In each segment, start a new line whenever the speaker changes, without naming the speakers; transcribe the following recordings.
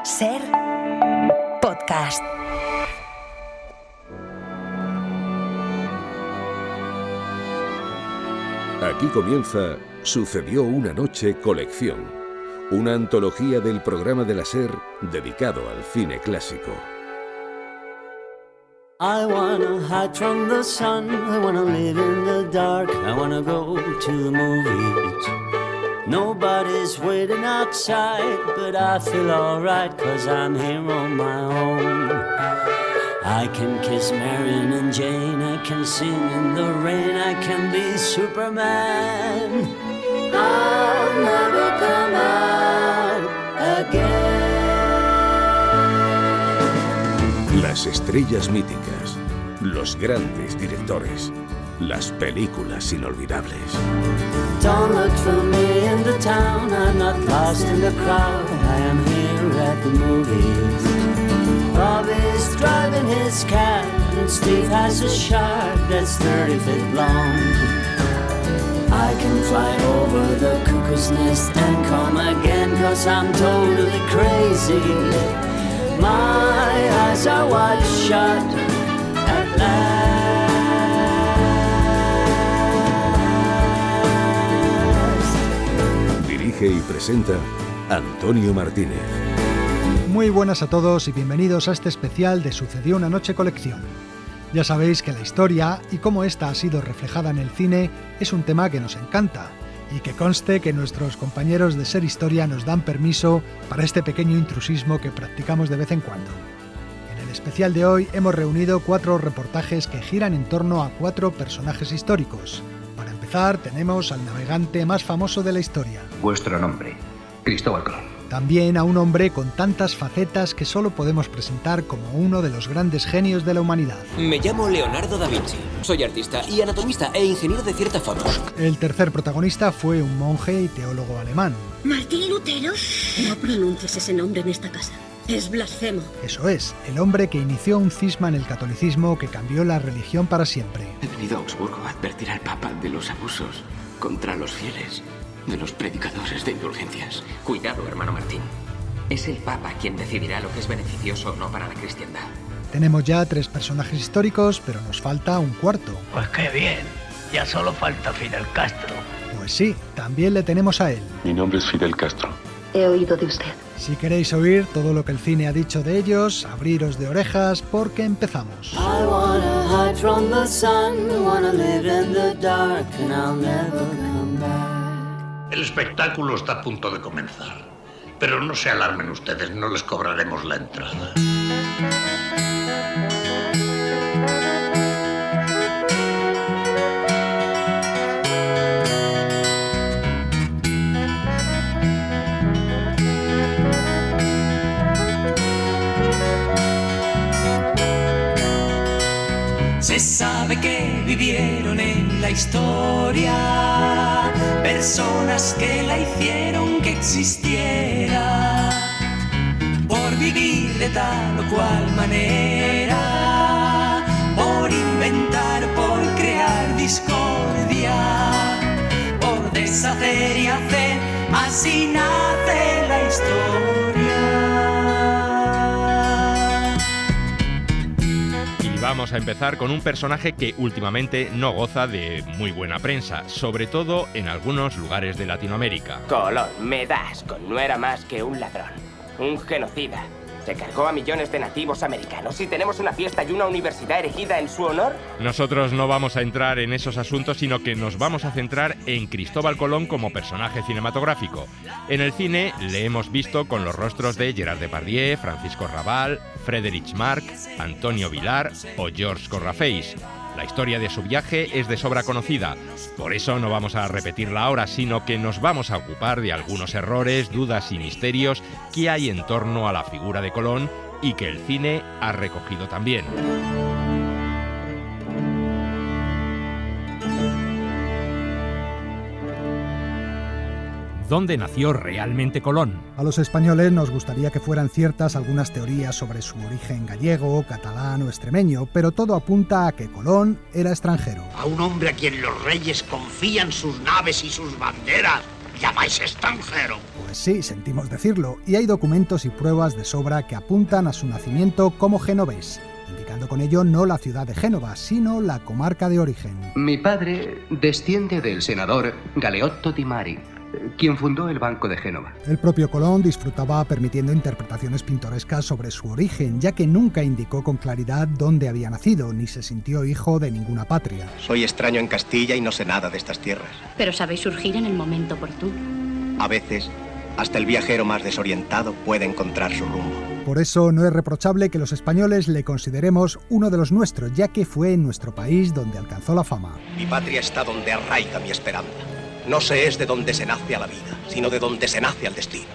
Ser podcast.
Aquí comienza Sucedió una noche colección, una antología del programa de la SER dedicado al cine clásico.
I wanna hide from the sun, I wanna live in the dark, I wanna go to the movies. Nobody's waiting outside, but I feel alright, 'cause I'm here on my own. I can kiss Marion and Jane, I can sing in the rain, I can be Superman. I'll never come out again.
Las estrellas míticas, los grandes directores, las películas inolvidables.
Don't look for me in the town, I'm not lost in the crowd, I am here at the movies. Bobby's driving his cab, and Steve has a shark that's 30 feet long. I can fly over the cuckoo's nest and come again, 'cause I'm totally crazy. My eyes are wide shut at last.
Dirige y presenta Antonio Martínez.
Muy buenas a todos y bienvenidos a este especial de Sucedió una noche colección. Ya sabéis que la historia y cómo esta ha sido reflejada en el cine es un tema que nos encanta, y que conste que nuestros compañeros de Ser Historia nos dan permiso para este pequeño intrusismo que practicamos de vez en cuando. En el especial de hoy hemos reunido 4 reportajes que giran en torno a 4 personajes históricos. Para empezar, tenemos al navegante más famoso de la historia.
Vuestro nombre, Cristóbal Colón.
También a un hombre con tantas facetas que solo podemos presentar como uno de los grandes genios de la humanidad.
Me llamo Leonardo da Vinci. Soy artista y anatomista e ingeniero de cierta fama.
El tercer protagonista fue un monje y teólogo alemán.
¿Martín Lutero? No pronuncies ese nombre en esta casa. Es blasfemo.
Eso es, el hombre que inició un cisma en el catolicismo que cambió la religión para siempre.
He venido a Augsburgo a advertir al Papa de los abusos contra los fieles, de los predicadores de indulgencias.
Cuidado, hermano Martín. Es el Papa quien decidirá lo que es beneficioso o no para la cristiandad.
Tenemos ya 3 personajes históricos, pero nos falta un cuarto.
Pues qué bien, ya solo falta Fidel Castro.
Pues sí, también le tenemos a él.
Mi nombre es Fidel Castro.
He oído de usted.
Si queréis oír todo lo que el cine ha dicho de ellos, abriros de orejas porque empezamos.
I wanna hide from the sun, wanna live in the dark, and I'll never come back.
El espectáculo está a punto de comenzar, pero no se alarmen ustedes, no les cobraremos la entrada.
Se sabe que vivieron en la historia personas que la hicieron que existiera, por vivir de tal o cual manera, por inventar, por crear discordia, por deshacer y hacer, así nace la historia.
Vamos a empezar con un personaje que últimamente no goza de muy buena prensa, sobre todo en algunos lugares de Latinoamérica.
Colón, me da asco, no era más que un ladrón, un genocida. Se cargó a millones de nativos americanos y tenemos una fiesta y una universidad erigida en su honor.
Nosotros no vamos a entrar en esos asuntos, sino que nos vamos a centrar en Cristóbal Colón como personaje cinematográfico. En el cine le hemos visto con los rostros de Gerard Depardieu, Francisco Rabal, Friedrich Marc, Antonio Vilar o Georges Corrafeis. La historia de su viaje es de sobra conocida, por eso no vamos a repetirla ahora, sino que nos vamos a ocupar de algunos errores, dudas y misterios que hay en torno a la figura de Colón y que el cine ha recogido también. ¿Dónde nació realmente Colón?
A los españoles nos gustaría que fueran ciertas algunas teorías sobre su origen gallego, catalán o extremeño, pero todo apunta a que Colón era extranjero.
A un hombre a quien los reyes confían sus naves y sus banderas. llamáis extranjero?
Pues sí, sentimos decirlo, y hay documentos y pruebas de sobra que apuntan a su nacimiento como genovés, indicando con ello no la ciudad de Génova, sino la comarca de origen.
Mi padre desciende del senador Galeotto di Mari, quien fundó el Banco de Génova.
El propio Colón disfrutaba permitiendo interpretaciones pintorescas sobre su origen, ya que nunca indicó con claridad dónde había nacido, ni se sintió hijo de ninguna patria.
Soy extraño en Castilla y no sé nada de estas tierras.
Pero sabéis surgir en el momento oportuno.
A veces, hasta el viajero más desorientado puede encontrar su rumbo.
Por eso no es reprochable que los españoles le consideremos uno de los nuestros, ya que fue en nuestro país donde alcanzó la fama.
Mi patria está donde arraiga mi esperanza. No se es de donde se nace a la vida, sino de donde se nace al destino.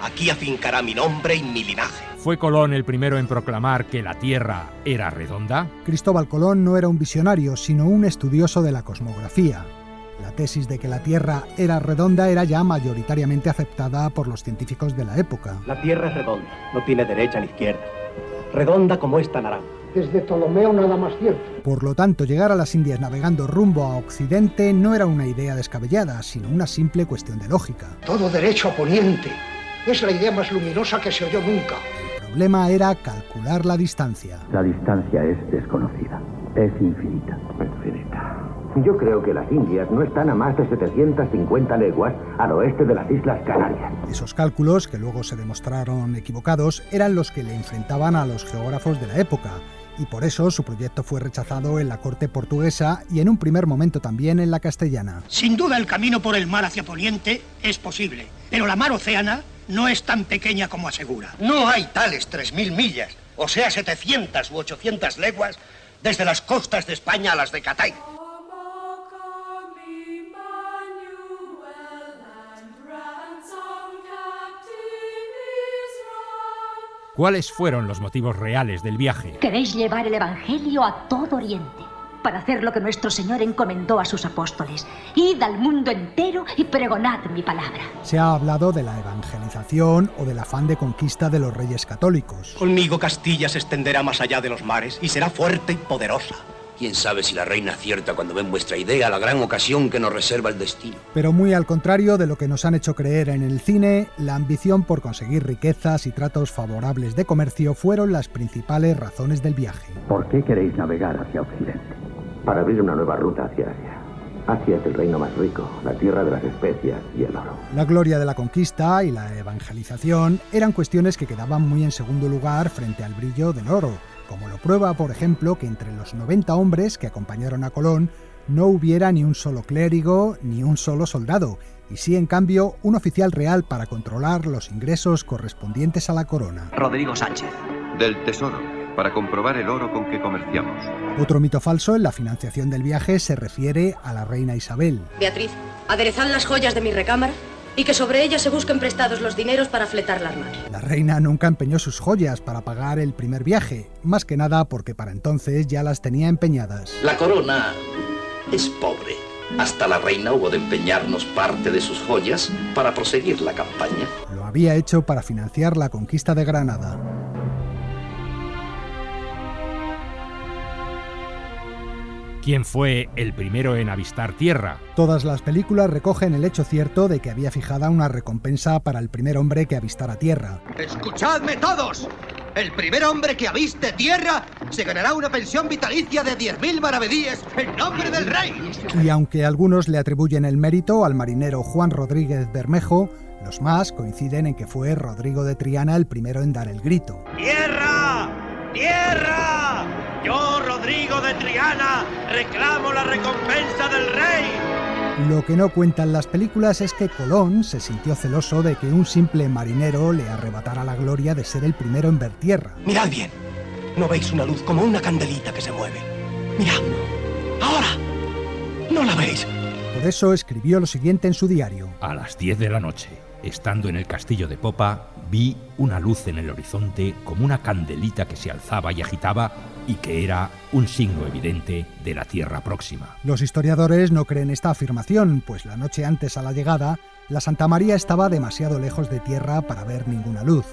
Aquí afincará mi nombre y mi linaje.
¿Fue Colón el primero en proclamar que la Tierra era redonda?
Cristóbal Colón no era un visionario, sino un estudioso de la cosmografía. La tesis de que la Tierra era redonda era ya mayoritariamente aceptada por los científicos de la época.
La Tierra es redonda, no tiene derecha ni izquierda. Redonda como esta naranja.
Desde Ptolomeo nada más cierto.
Por lo tanto, llegar a las Indias navegando rumbo a Occidente no era una idea descabellada, sino una simple cuestión de lógica.
Todo derecho a poniente. Es la idea más luminosa que se oyó nunca.
El problema era calcular la distancia.
La distancia es desconocida. Es infinita.
Infinita. Yo creo que las Indias no están a más de 750 leguas al oeste de las Islas Canarias.
Esos cálculos, que luego se demostraron equivocados, eran los que le enfrentaban a los geógrafos de la época, y por eso su proyecto fue rechazado en la corte portuguesa y en un primer momento también en la castellana.
Sin duda el camino por el mar hacia Poniente es posible, pero la mar Océana no es tan pequeña como asegura.
No hay tales 3.000 millas, o sea 700 u 800 leguas, desde las costas de España a las de Catay.
¿Cuáles fueron los motivos reales del viaje?
Queréis llevar el Evangelio a todo Oriente, para hacer lo que nuestro Señor encomendó a sus apóstoles. Id al mundo entero y pregonad mi palabra.
Se ha hablado de la evangelización o del afán de conquista de los reyes católicos.
Conmigo Castilla se extenderá más allá de los mares y será fuerte y poderosa.
¿Quién sabe si la reina acierta cuando ve en vuestra idea la gran ocasión que nos reserva el destino?
Pero muy al contrario de lo que nos han hecho creer en el cine, la ambición por conseguir riquezas y tratos favorables de comercio fueron las principales razones del viaje.
¿Por qué queréis navegar hacia Occidente? Para abrir una nueva ruta hacia Asia. Asia es el reino más rico, la tierra de las especias y el oro.
La gloria de la conquista y la evangelización eran cuestiones que quedaban muy en segundo lugar frente al brillo del oro, como lo prueba, por ejemplo, que entre los 90 hombres que acompañaron a Colón no hubiera ni un solo clérigo ni un solo soldado, y sí, en cambio, un oficial real para controlar los ingresos correspondientes a la corona.
Rodrigo Sánchez.
Del Tesoro, para comprobar el oro con que comerciamos.
Otro mito falso en la financiación del viaje se refiere a la reina Isabel.
Beatriz, aderezad las joyas de mi recámara y que sobre ellas se busquen prestados los dineros para fletar la armario.
La reina nunca empeñó sus joyas para pagar el primer viaje, más que nada porque para entonces ya las tenía empeñadas.
La corona es pobre. Hasta la reina hubo de empeñarnos parte de sus joyas para proseguir la campaña.
Lo había hecho para financiar la conquista de Granada.
¿Quién fue el primero en avistar tierra?
Todas las películas recogen el hecho cierto de que había fijada una recompensa para el primer hombre que avistara tierra.
¡Escuchadme todos! El primer hombre que aviste tierra se ganará una pensión vitalicia de 10.000 maravedíes en nombre del rey.
Y aunque algunos le atribuyen el mérito al marinero Juan Rodríguez Bermejo, los más coinciden en que fue Rodrigo de Triana el primero en dar el grito.
¡Tierra! ¡Tierra! Yo, Rodrigo de Triana, reclamo la recompensa del rey.
Lo que no cuentan las películas es que Colón se sintió celoso de que un simple marinero le arrebatara la gloria de ser el primero en ver tierra.
Mirad bien, ¿no veis una luz como una candelita que se mueve? Mirad, ahora, ¿no la veis?
Por eso escribió lo siguiente en su diario.
A las 10 de la noche, estando en el castillo de popa, vi una luz en el horizonte como una candelita que se alzaba y agitaba y que era un signo evidente de la tierra próxima.
Los historiadores no creen esta afirmación, pues la noche antes a la llegada, la Santa María estaba demasiado lejos de tierra para ver ninguna luz,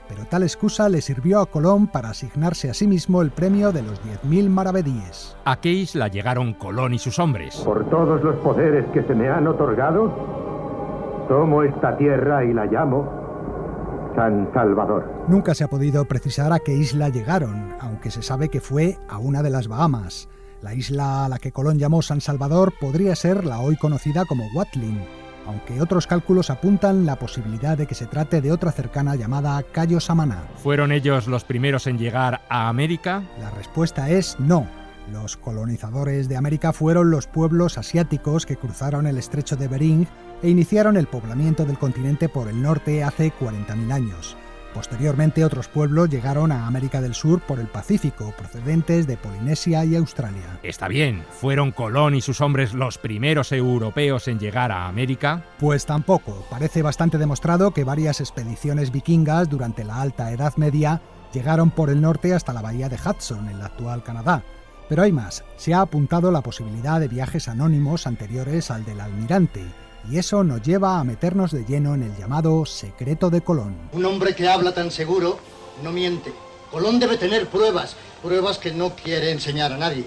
pero tal excusa le sirvió a Colón para asignarse a sí mismo el premio de los 10.000 maravedíes.
A qué isla llegaron Colón y sus hombres.
Por todos los poderes que se me han otorgado, Tomo esta tierra y la llamo San Salvador.
Nunca se ha podido precisar a qué isla llegaron, aunque se sabe que fue a una de las Bahamas. La isla a la que Colón llamó San Salvador podría ser la hoy conocida como Watling, aunque otros cálculos apuntan la posibilidad de que se trate de otra cercana llamada Cayo Samaná.
¿Fueron ellos los primeros en llegar a América?
La respuesta es no. Los colonizadores de América fueron los pueblos asiáticos que cruzaron el estrecho de Bering e iniciaron el poblamiento del continente por el norte hace 40.000 años. Posteriormente, otros pueblos llegaron a América del Sur por el Pacífico, procedentes de Polinesia y Australia.
Está bien, ¿fueron Colón y sus hombres los primeros europeos en llegar a América?
Pues tampoco. Parece bastante demostrado que varias expediciones vikingas durante la Alta Edad Media llegaron por el norte hasta la bahía de Hudson, en la actual Canadá. Pero hay más. Se ha apuntado la posibilidad de viajes anónimos anteriores al del Almirante, y eso nos lleva a meternos de lleno en el llamado secreto de Colón.
Un hombre que habla tan seguro no miente. Colón debe tener pruebas que no quiere enseñar a nadie.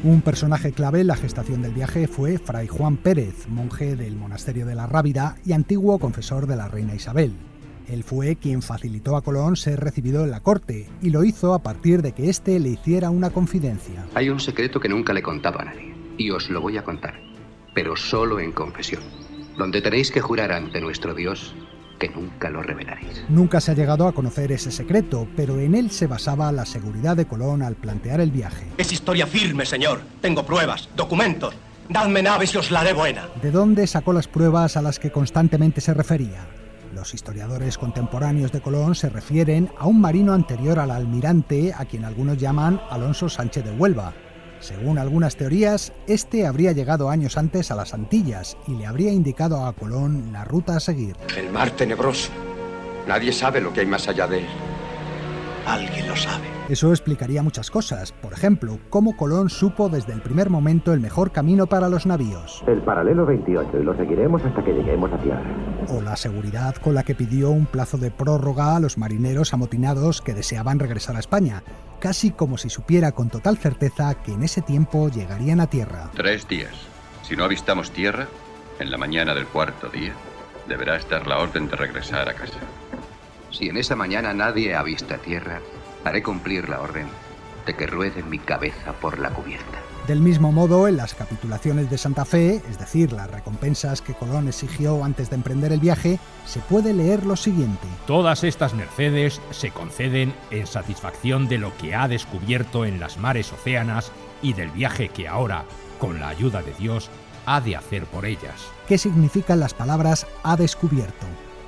Un personaje clave en la gestación del viaje fue Fray Juan Pérez, monje del monasterio de la Rábida y antiguo confesor de la reina Isabel. Él fue quien facilitó a Colón ser recibido en la corte, y lo hizo a partir de que éste le hiciera una confidencia.
Hay un secreto que nunca le he contado a nadie, y os lo voy a contar, pero solo en confesión, donde tenéis que jurar ante nuestro Dios que nunca lo revelaréis.
Nunca se ha llegado a conocer ese secreto, pero en él se basaba la seguridad de Colón al plantear el viaje.
Es historia firme, señor. Tengo pruebas, documentos. Dadme naves y os la haré buena.
¿De dónde sacó las pruebas a las que constantemente se refería? Los historiadores contemporáneos de Colón se refieren a un marino anterior al almirante, a quien algunos llaman Alonso Sánchez de Huelva. Según algunas teorías, este habría llegado años antes a las Antillas y le habría indicado a Colón la ruta a seguir.
El mar tenebroso. Nadie sabe lo que hay más allá de él.
Alguien lo sabe.
Eso explicaría muchas cosas. Por ejemplo, cómo Colón supo desde el primer momento el mejor camino para los navíos.
El paralelo 28, y lo seguiremos hasta que lleguemos a tierra.
O la seguridad con la que pidió un plazo de prórroga a los marineros amotinados que deseaban regresar a España, casi como si supiera con total certeza que en ese tiempo llegarían a tierra.
3 días. Si no avistamos tierra, en la mañana del 4º día, deberá estar la orden de regresar a casa.
Si en esa mañana nadie avista tierra, haré cumplir la orden de que ruede mi cabeza por la cubierta.
Del mismo modo, en las capitulaciones de Santa Fe, es decir, las recompensas que Colón exigió antes de emprender el viaje, se puede leer lo siguiente.
Todas estas mercedes se conceden en satisfacción de lo que ha descubierto en las mares océanas y del viaje que ahora, con la ayuda de Dios, ha de hacer por ellas.
¿Qué significan las palabras «ha descubierto»?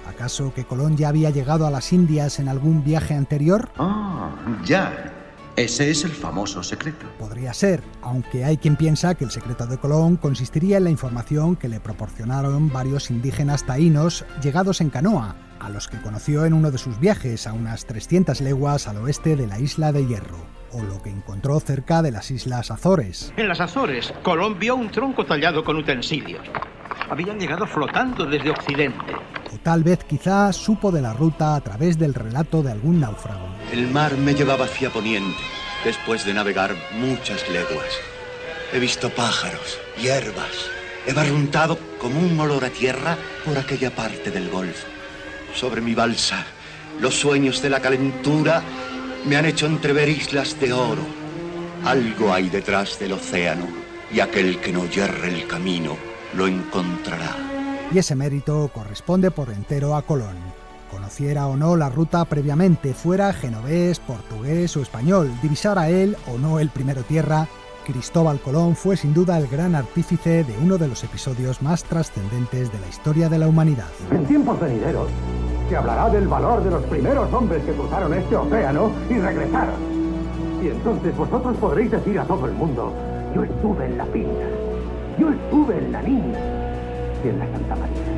¿Acaso que Colón ya había llegado a las Indias en algún viaje anterior?
Ah, ya. Ese es el famoso secreto.
Podría ser, aunque hay quien piensa que el secreto de Colón consistiría en la información que le proporcionaron varios indígenas taínos llegados en canoa, a los que conoció en uno de sus viajes a unas 300 leguas al oeste de la isla de Hierro, o lo que encontró cerca de las islas Azores.
En las Azores, Colón vio un tronco tallado con utensilios. Habían llegado flotando desde Occidente.
O tal vez quizá supo de la ruta a través del relato de algún náufrago.
El mar me llevaba hacia poniente, después de navegar muchas leguas. He visto pájaros, hierbas. He barruntado como un olor a tierra por aquella parte del golfo. Sobre mi balsa, los sueños de la calentura me han hecho entrever islas de oro. Algo hay detrás del océano, y aquel que no yerre el camino lo encontrará.
Y ese mérito corresponde por entero a Colón. Conociera o no la ruta previamente, fuera genovés, portugués o español, divisara él o no el primero tierra, Cristóbal Colón fue sin duda el gran artífice de uno de los episodios más trascendentes de la historia de la humanidad.
En tiempos venideros se hablará del valor de los primeros hombres que cruzaron este océano y regresaron. Y entonces vosotros podréis decir a todo el mundo: yo estuve en la Pinta, yo estuve en la Niña y en la Santa María.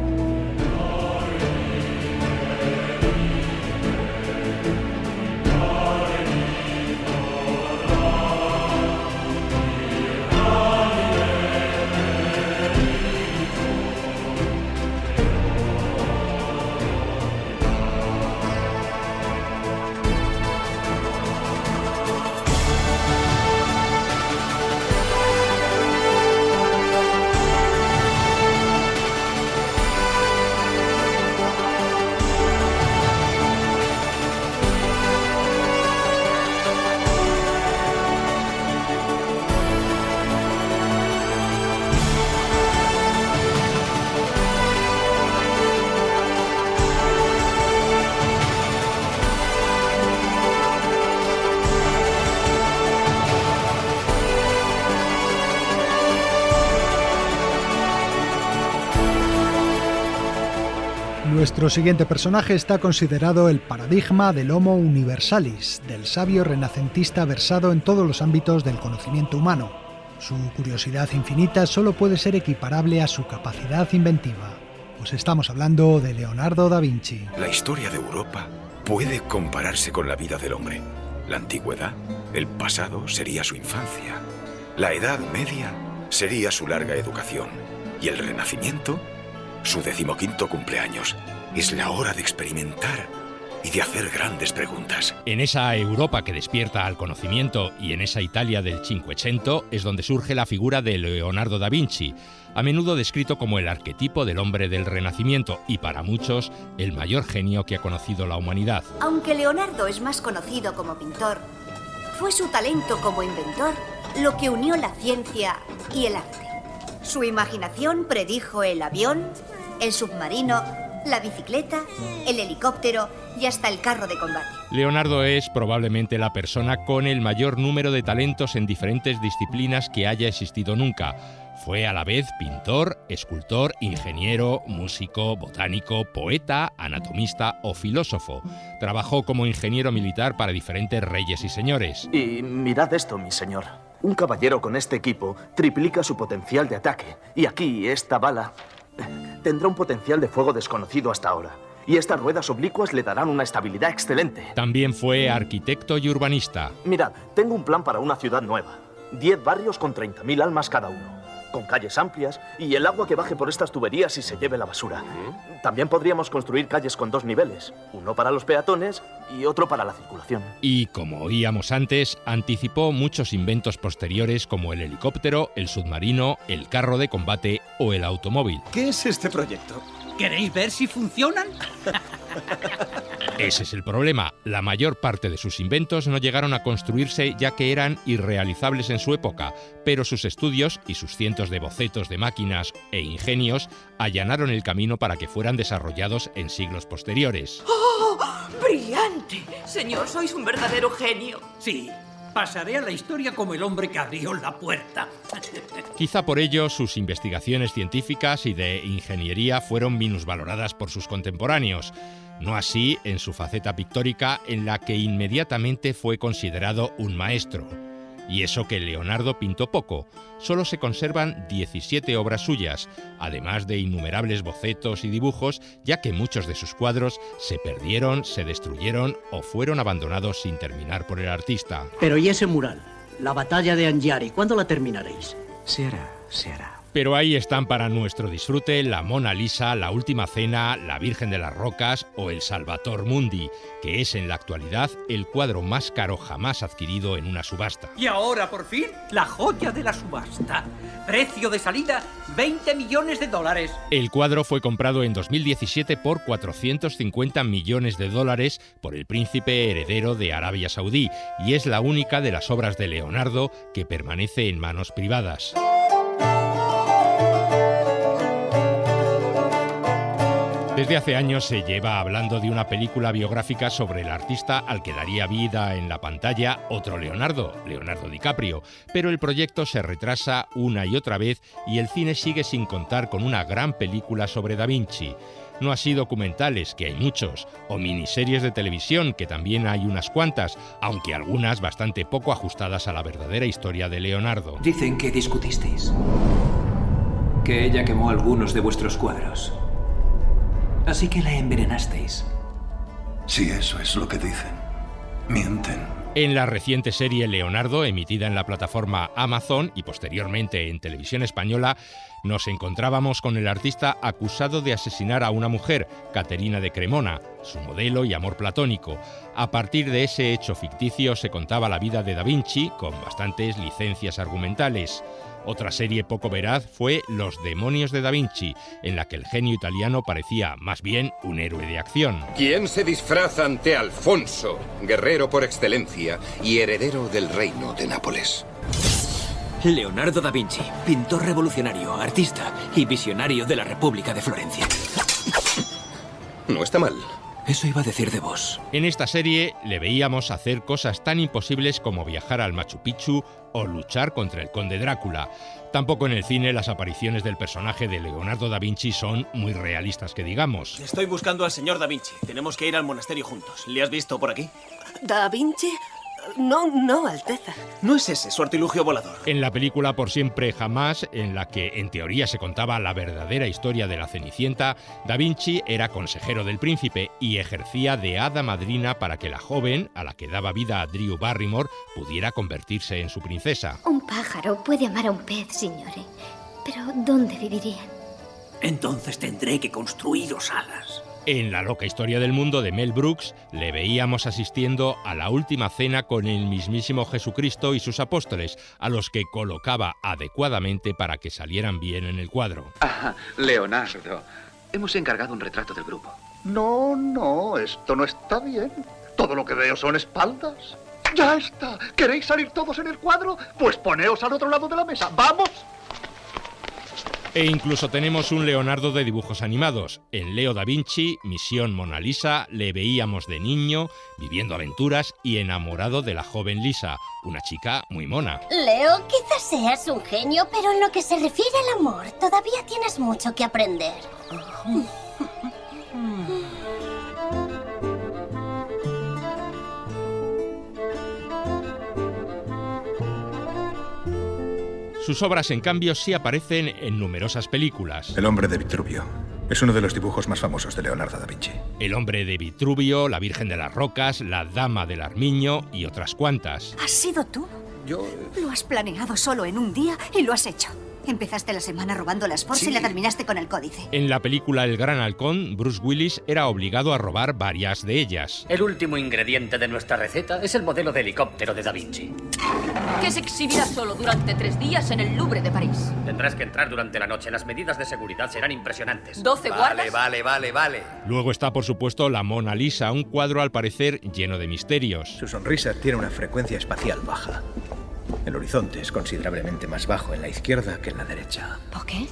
Nuestro siguiente personaje está considerado el paradigma del Homo Universalis, del sabio renacentista versado en todos los ámbitos del conocimiento humano. Su curiosidad infinita solo puede ser equiparable a su capacidad inventiva. Pues estamos hablando de Leonardo da Vinci.
La historia de Europa puede compararse con la vida del hombre. La antigüedad, el pasado, sería su infancia. La Edad Media sería su larga educación. Y el Renacimiento, su 15º cumpleaños. Es la hora de experimentar y de hacer grandes preguntas.
En esa Europa que despierta al conocimiento y en esa Italia del Cinquecento es donde surge la figura de Leonardo da Vinci, a menudo descrito como el arquetipo del hombre del Renacimiento y para muchos el mayor genio que ha conocido la humanidad.
Aunque Leonardo es más conocido como pintor, fue su talento como inventor lo que unió la ciencia y el arte. Su imaginación predijo el avión, el submarino, la bicicleta, el helicóptero y hasta el carro de combate.
Leonardo es probablemente la persona con el mayor número de talentos en diferentes disciplinas que haya existido nunca. Fue a la vez pintor, escultor, ingeniero, músico, botánico, poeta, anatomista o filósofo. Trabajó como ingeniero militar para diferentes reyes y señores.
Y mirad esto, mi señor. Un caballero con este equipo triplica su potencial de ataque. Y aquí, esta bala tendrá un potencial de fuego desconocido hasta ahora. Y estas ruedas oblicuas le darán una estabilidad excelente.
También fue arquitecto y urbanista.
Mirad, tengo un plan para una ciudad nueva. 10 barrios con 30.000 almas cada uno. Con calles amplias y el agua que baje por estas tuberías y se lleve la basura. También podríamos construir calles con 2 niveles, uno para los peatones y otro para la circulación.
Y como oíamos antes, anticipó muchos inventos posteriores como el helicóptero, el submarino, el carro de combate o el automóvil.
¿Qué es este proyecto?
¿Queréis ver si funcionan?
Ese es el problema. La mayor parte de sus inventos no llegaron a construirse ya que eran irrealizables en su época, pero sus estudios y sus cientos de bocetos de máquinas e ingenios allanaron el camino para que fueran desarrollados en siglos posteriores.
¡Oh! ¡Brillante! Señor, sois un verdadero genio.
Sí. Pasaré a la historia como el hombre que abrió la puerta.
Quizá por ello sus investigaciones científicas y de ingeniería fueron minusvaloradas por sus contemporáneos. No así en su faceta pictórica, en la que inmediatamente fue considerado un maestro. Y eso que Leonardo pintó poco. Solo se conservan 17 obras suyas, además de innumerables bocetos y dibujos, ya que muchos de sus cuadros se perdieron, se destruyeron o fueron abandonados sin terminar por el artista.
Pero ¿y ese mural? La batalla de Anghiari, ¿cuándo la terminaréis?
Se hará, se hará.
Pero ahí están para nuestro disfrute la Mona Lisa, la Última Cena, la Virgen de las Rocas o el Salvator Mundi, que es en la actualidad el cuadro más caro jamás adquirido en una subasta.
Y ahora, por fin, la joya de la subasta. Precio de salida, $20 millones.
El cuadro fue comprado en 2017 por $450 millones por el príncipe heredero de Arabia Saudí y es la única de las obras de Leonardo que permanece en manos privadas. Desde hace años se lleva hablando de una película biográfica sobre el artista al que daría vida en la pantalla otro Leonardo, Leonardo DiCaprio, pero el proyecto se retrasa una y otra vez y el cine sigue sin contar con una gran película sobre Da Vinci. No así documentales, que hay muchos, o miniseries de televisión, que también hay unas cuantas, aunque algunas bastante poco ajustadas a la verdadera historia de Leonardo.
Dicen que discutisteis, que ella quemó algunos de vuestros cuadros. Así que la envenenasteis.
Sí, eso es lo que dicen. Mienten.
En la reciente serie Leonardo, emitida en la plataforma Amazon y posteriormente en Televisión Española, nos encontrábamos con el artista acusado de asesinar a una mujer, Caterina de Cremona, su modelo y amor platónico. A partir de ese hecho ficticio se contaba la vida de Da Vinci, con bastantes licencias argumentales. Otra serie poco veraz fue Los demonios de Da Vinci, en la que el genio italiano parecía más bien un héroe de acción.
¿Quién se disfraza ante Alfonso, guerrero por excelencia y heredero del reino de Nápoles?
Leonardo da Vinci, pintor revolucionario, artista y visionario de la República de Florencia.
No está mal.
Eso iba a decir de vos.
En esta serie le veíamos hacer cosas tan imposibles como viajar al Machu Picchu o luchar contra el conde Drácula. Tampoco en el cine las apariciones del personaje de Leonardo da Vinci son muy realistas, que digamos.
Estoy buscando al señor da Vinci. Tenemos que ir al monasterio juntos. ¿Le has visto por aquí?
¿Da Vinci? No, Alteza.
No es ese su artilugio volador.
En la película Por siempre jamás, en la que en teoría se contaba la verdadera historia de la Cenicienta, Da Vinci era consejero del príncipe y ejercía de hada madrina para que la joven, a la que daba vida a Drew Barrymore, pudiera convertirse en su princesa.
Un pájaro puede amar a un pez, signore. Pero ¿dónde vivirían?
Entonces tendré que construiros alas.
En La loca historia del mundo de Mel Brooks le veíamos asistiendo a la última cena con el mismísimo Jesucristo y sus apóstoles, a los que colocaba adecuadamente para que salieran bien en el cuadro.
Leonardo, hemos encargado un retrato del grupo.
No, esto no está bien. Todo lo que veo son espaldas. ¡Ya está! ¿Queréis salir todos en el cuadro? Pues poneos al otro lado de la mesa. ¡Vamos!
E incluso tenemos un Leonardo de dibujos animados. En Leo da Vinci, Misión Mona Lisa, le veíamos de niño, viviendo aventuras y enamorado de la joven Lisa, una chica muy mona.
Leo, quizás seas un genio, pero en lo que se refiere al amor, todavía tienes mucho que aprender.
Sus obras, en cambio, sí aparecen en numerosas películas.
El hombre de Vitruvio es uno de los dibujos más famosos de Leonardo da Vinci.
El hombre de Vitruvio, La Virgen de las Rocas, La Dama del Armiño y otras cuantas.
¿Has sido tú?
Yo...
Lo has planeado solo en un día y lo has hecho. Empezaste la semana robando las Force y la terminaste con el códice.
En la película El Gran Halcón, Bruce Willis era obligado a robar varias de ellas.
El último ingrediente de nuestra receta es el modelo de helicóptero de Da Vinci,
Que se exhibirá solo durante 3 días en el Louvre de París.
Tendrás que entrar durante la noche. Las medidas de seguridad serán impresionantes.
12 guardas.
Vale.
Luego está, por supuesto, La Mona Lisa, un cuadro al parecer lleno de misterios.
Su sonrisa tiene una frecuencia espacial baja. El horizonte es considerablemente más bajo en la izquierda que en la derecha.
¿Por qué?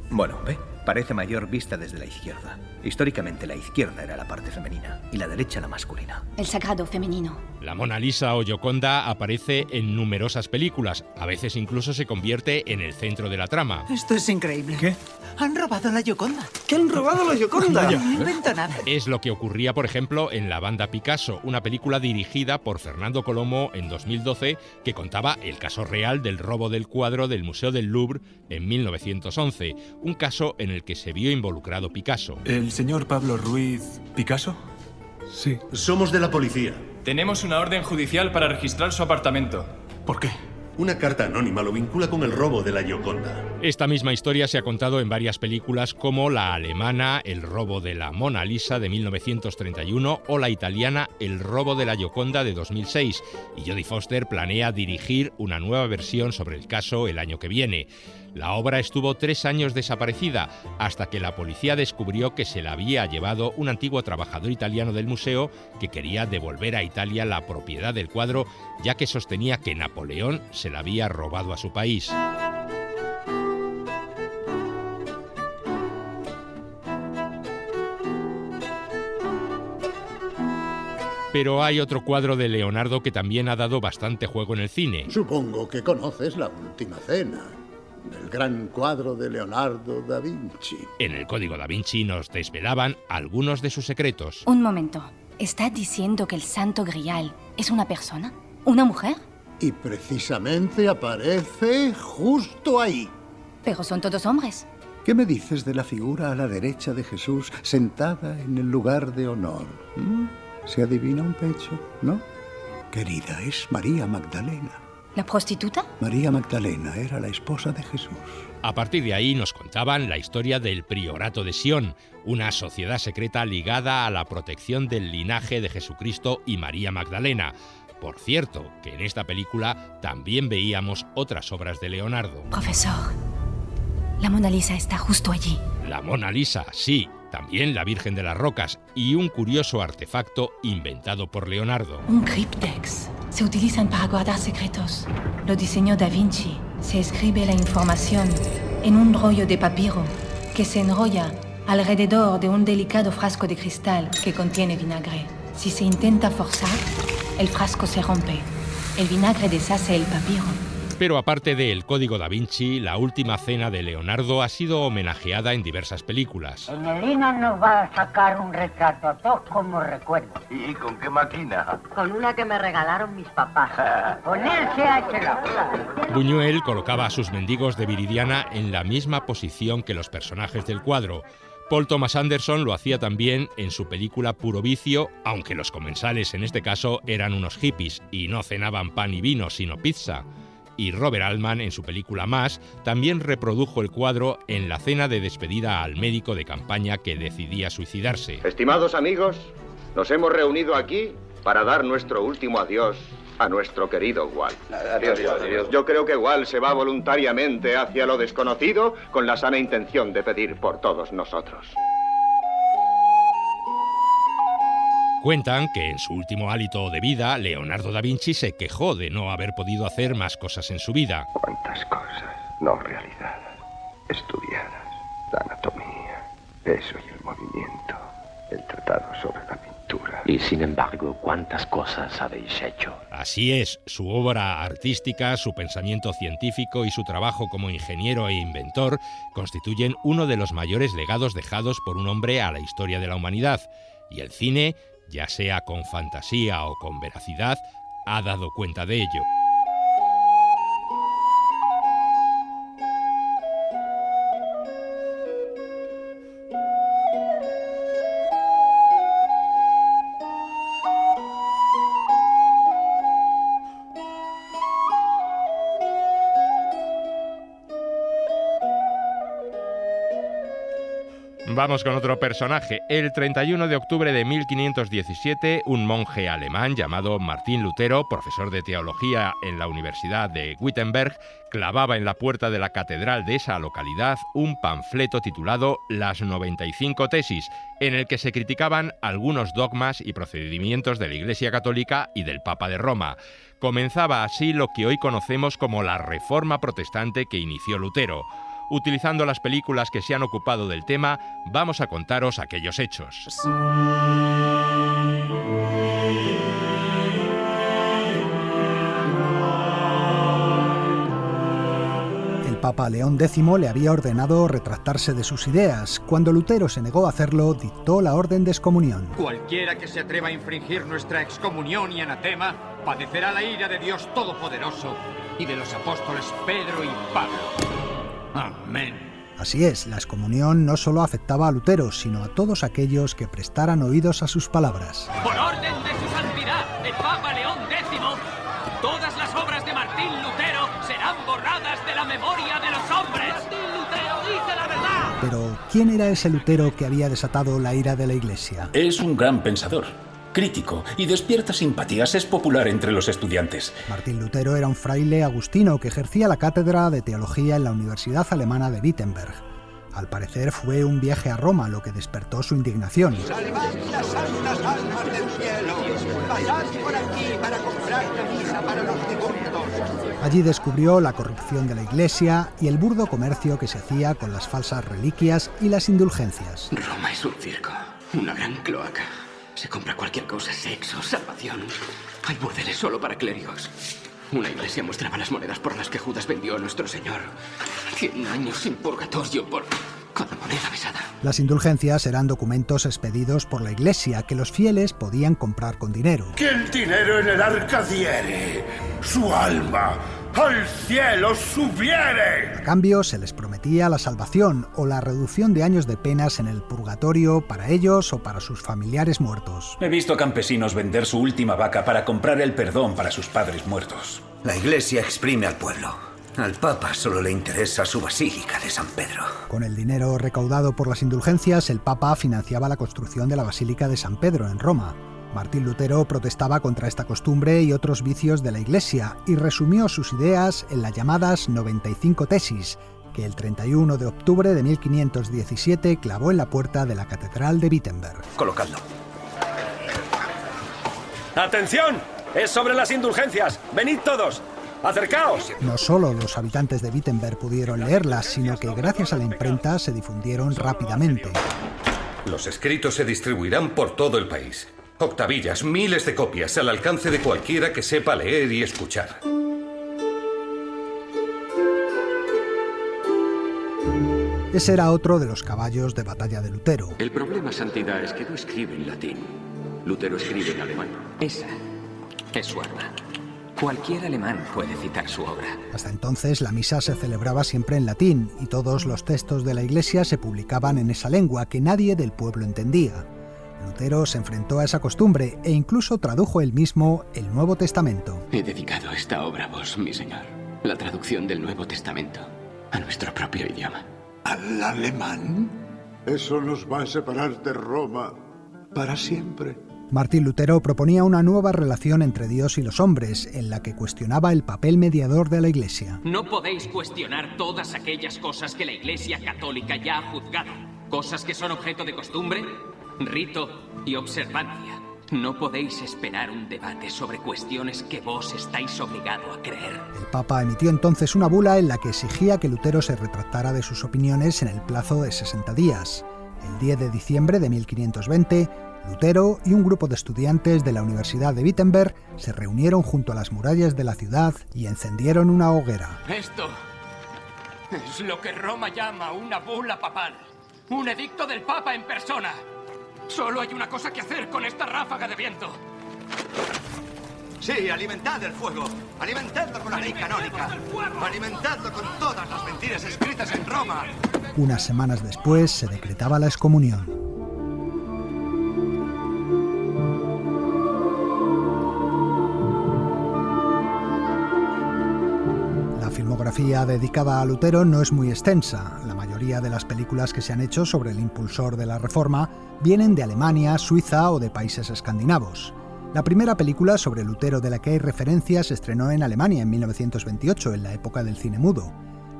Bueno, ve, parece mayor vista desde la izquierda. Históricamente la izquierda era la parte femenina y la derecha la masculina.
El sagrado femenino.
La Mona Lisa o Gioconda aparece en numerosas películas. A veces incluso se convierte en el centro de la trama.
Esto es increíble.
¿Qué?
Han robado la Gioconda.
¿Qué han robado la Gioconda?
No invento nada.
Es lo que ocurría, por ejemplo, en La Banda Picasso, una película dirigida por Fernando Colomo en 2012 que contaba el caso real del robo del cuadro del Museo del Louvre en 1911, un caso en el que se vio involucrado Picasso.
¿El señor Pablo Ruiz Picasso?
Sí.
Somos de la policía.
Tenemos una orden judicial para registrar su apartamento.
¿Por qué?
Una carta anónima lo vincula con el robo de la Gioconda.
Esta misma historia se ha contado en varias películas como la alemana El robo de la Mona Lisa de 1931 o la italiana El robo de la Gioconda de 2006, y Jodie Foster planea dirigir una nueva versión sobre el caso el año que viene. La obra estuvo 3 años desaparecida hasta que la policía descubrió que se la había llevado un antiguo trabajador italiano del museo que quería devolver a Italia la propiedad del cuadro, ya que sostenía que Napoleón se la había robado a su país. Pero hay otro cuadro de Leonardo que también ha dado bastante juego en el cine.
Supongo que conoces La Última Cena, el gran cuadro de Leonardo da Vinci.
En el Código da Vinci nos desvelaban algunos de sus secretos.
Un momento. ¿Está diciendo que el Santo Grial es una persona? ¿Una mujer?
Y precisamente aparece justo ahí.
Pero son todos hombres.
¿Qué me dices de la figura a la derecha de Jesús sentada en el lugar de honor? ¿Se adivina un pecho, no? Querida, es María Magdalena.
¿La prostituta?
María Magdalena era la esposa de Jesús.
A partir de ahí nos contaban la historia del Priorato de Sion, una sociedad secreta ligada a la protección del linaje de Jesucristo y María Magdalena. Por cierto, que en esta película también veíamos otras obras de Leonardo.
Profesor, la Mona Lisa está justo allí.
La Mona Lisa, sí. También la Virgen de las Rocas y un curioso artefacto inventado por Leonardo.
Un cryptex. Se utilizan para guardar secretos. Lo diseñó Da Vinci. Se escribe la información en un rollo de papiro que se enrolla
alrededor de un delicado frasco de cristal que contiene vinagre. Si se intenta forzar, el frasco se rompe. El vinagre deshace el papiro.
Pero aparte de El Código da Vinci, La Última Cena de Leonardo ha sido homenajeada en diversas películas.
El Melina nos va a sacar un retrato a todos como recuerdo.
¿Y con qué máquina?
Con una que me regalaron mis papás. Con él se ha hecho la...
Buñuel colocaba a sus mendigos de Viridiana en la misma posición que los personajes del cuadro. Paul Thomas Anderson lo hacía también en su película Puro Vicio, aunque los comensales en este caso eran unos hippies y no cenaban pan y vino, sino pizza. Y Robert Altman, en su película Más, también reprodujo el cuadro en la cena de despedida al médico de campaña que decidía suicidarse.
Estimados amigos, nos hemos reunido aquí para dar nuestro último adiós a nuestro querido Walt. Adiós. Yo creo que Walt se va voluntariamente hacia lo desconocido con la sana intención de pedir por todos nosotros.
Cuentan que en su último hálito de vida, Leonardo da Vinci se quejó de no haber podido hacer más cosas en su vida.
Cuántas cosas no realizadas, estudiadas, la anatomía, peso y el movimiento, el tratado sobre la pintura.
Y sin embargo, cuántas cosas habéis hecho.
Así es, su obra artística, su pensamiento científico y su trabajo como ingeniero e inventor constituyen uno de los mayores legados dejados por un hombre a la historia de la humanidad. Y el cine, ya sea con fantasía o con veracidad, ha dado cuenta de ello. Vamos con otro personaje. El 31 de octubre de 1517, un monje alemán llamado Martín Lutero, profesor de teología en la Universidad de Wittenberg, clavaba en la puerta de la catedral de esa localidad un panfleto titulado Las 95 tesis, en el que se criticaban algunos dogmas y procedimientos de la Iglesia Católica y del Papa de Roma. Comenzaba así lo que hoy conocemos como la Reforma Protestante que inició Lutero. Utilizando las películas que se han ocupado del tema, vamos a contaros aquellos hechos.
El Papa León X le había ordenado retractarse de sus ideas. Cuando Lutero se negó a hacerlo, dictó la orden de excomunión.
Cualquiera que se atreva a infringir nuestra excomunión y anatema padecerá la ira de Dios Todopoderoso y de los apóstoles Pedro y Pablo. Amén.
Así es, la excomunión no solo afectaba a Lutero, sino a todos aquellos que prestaran oídos a sus palabras.
Por orden de su santidad, el Papa León X, todas las obras de Martín Lutero serán borradas de la memoria de los hombres. Martín Lutero dice la verdad.
Pero, ¿quién era ese Lutero que había desatado la ira de la Iglesia?
Es un gran pensador, crítico y despierta simpatías. Es popular entre los estudiantes.
Martín Lutero era un fraile agustino que ejercía la cátedra de teología en la Universidad Alemana de Wittenberg. Al parecer fue un viaje a Roma lo que despertó su indignación.
¡Salvad las santas almas del cielo! ¡Pasad por aquí para comprar camisa para los difuntos!
Allí descubrió la corrupción de la Iglesia y el burdo comercio que se hacía con las falsas reliquias y las indulgencias.
Roma es un circo, una gran cloaca. Se compra cualquier cosa, sexo, salvación. Hay burdeles solo para clérigos. Una iglesia mostraba las monedas por las que Judas vendió a nuestro Señor. 100 años sin purgatorio por cada moneda besada.
Las indulgencias eran documentos expedidos por la Iglesia que los fieles podían comprar con dinero.
Que el dinero en el arca diere, su alma al cielo subiere.
A cambio se les prometía la salvación o la reducción de años de penas en el purgatorio para ellos o para sus familiares muertos.
He visto campesinos vender su última vaca para comprar el perdón para sus padres muertos.
La Iglesia exprime al pueblo. Al Papa solo le interesa su Basílica de San Pedro.
Con el dinero recaudado por las indulgencias, el Papa financiaba la construcción de la Basílica de San Pedro en Roma. Martín Lutero protestaba contra esta costumbre y otros vicios de la Iglesia y resumió sus ideas en las llamadas 95 tesis, que el 31 de octubre de 1517 clavó en la puerta de la Catedral de Wittenberg.
Colocadlo.
¡Atención! ¡Es sobre las indulgencias! ¡Venid todos!
¡Acercaos!
No solo los habitantes de Wittenberg pudieron leerlas, sino que gracias a la imprenta se difundieron rápidamente.
Los escritos se distribuirán por todo el país. Octavillas, miles de copias al alcance de cualquiera que sepa leer y escuchar.
Ese era otro de los caballos de batalla de Lutero.
El problema, Santidad, es que no escribe en latín. Lutero escribe en alemán.
Esa es su arma. Cualquier alemán puede citar su obra.
Hasta entonces la misa se celebraba siempre en latín y todos los textos de la Iglesia se publicaban en esa lengua que nadie del pueblo entendía. Lutero se enfrentó a esa costumbre e incluso tradujo él mismo el Nuevo Testamento.
He dedicado esta obra a vos, mi señor. La traducción del Nuevo Testamento a nuestro propio idioma.
¿Al alemán? Eso nos va a separar de Roma para siempre.
Martín Lutero proponía una nueva relación entre Dios y los hombres, en la que cuestionaba el papel mediador de la Iglesia.
No podéis cuestionar todas aquellas cosas que la Iglesia Católica ya ha juzgado. Cosas que son objeto de costumbre, rito y observancia. No podéis esperar un debate sobre cuestiones que vos estáis obligado a creer.
El Papa emitió entonces una bula en la que exigía que Lutero se retractara de sus opiniones en el plazo de 60 días. El 10 de diciembre de 1520, Lutero y un grupo de estudiantes de la Universidad de Wittenberg se reunieron junto a las murallas de la ciudad y encendieron una hoguera.
Esto es lo que Roma llama una bula papal. Un edicto del Papa en persona. Solo hay una cosa que hacer con esta ráfaga de viento.
Sí, alimentad el fuego. Alimentadlo con la ley canónica. Alimentadlo con todas las mentiras escritas en Roma.
Unas semanas después se decretaba la excomunión. La filmografía dedicada a Lutero no es muy extensa. La mayoría de las películas que se han hecho sobre el impulsor de la Reforma vienen de Alemania, Suiza o de países escandinavos. La primera película sobre Lutero de la que hay referencia se estrenó en Alemania en 1928, en la época del cine mudo.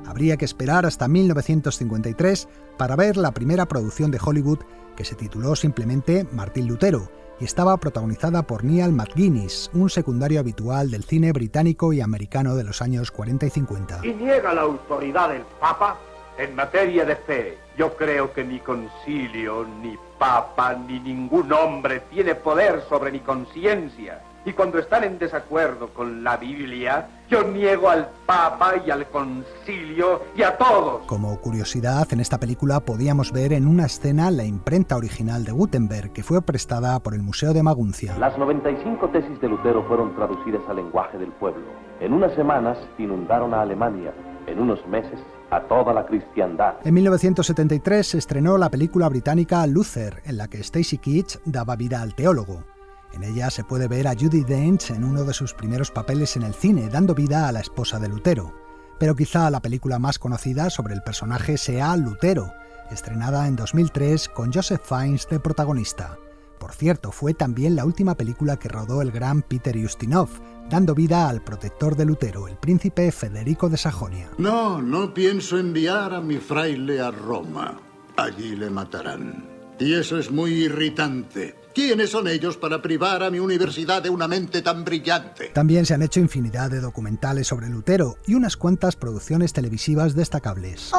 Habría que esperar hasta 1953 para ver la primera producción de Hollywood, que se tituló simplemente Martín Lutero, y estaba protagonizada por Neal McGuinness, un secundario habitual del cine británico y americano de los años 40 y 50.
¿Y niega la autoridad del Papa? En materia de fe, yo creo que ni concilio, ni Papa, ni ningún hombre tiene poder sobre mi conciencia. Y cuando están en desacuerdo con la Biblia, yo niego al Papa y al concilio y a todos.
Como curiosidad, en esta película podíamos ver en una escena la imprenta original de Gutenberg, que fue prestada por el Museo de Maguncia.
Las 95 tesis de Lutero fueron traducidas al lenguaje del pueblo. En unas semanas inundaron a Alemania, en unos meses a toda la cristiandad.
En 1973 se estrenó la película británica Luther, en la que Stacy Keach daba vida al teólogo. En ella se puede ver a Judi Dench en uno de sus primeros papeles en el cine, dando vida a la esposa de Lutero. Pero quizá la película más conocida sobre el personaje sea Lutero, estrenada en 2003 con Joseph Fiennes de protagonista. Por cierto, fue también la última película que rodó el gran Peter Ustinov, dando vida al protector de Lutero, el príncipe Federico de Sajonia.
No pienso enviar a mi fraile a Roma. Allí le matarán. Y eso es muy irritante. ¿Quiénes son ellos para privar a mi universidad de una mente tan brillante?
También se han hecho infinidad de documentales sobre Lutero y unas cuantas producciones televisivas destacables.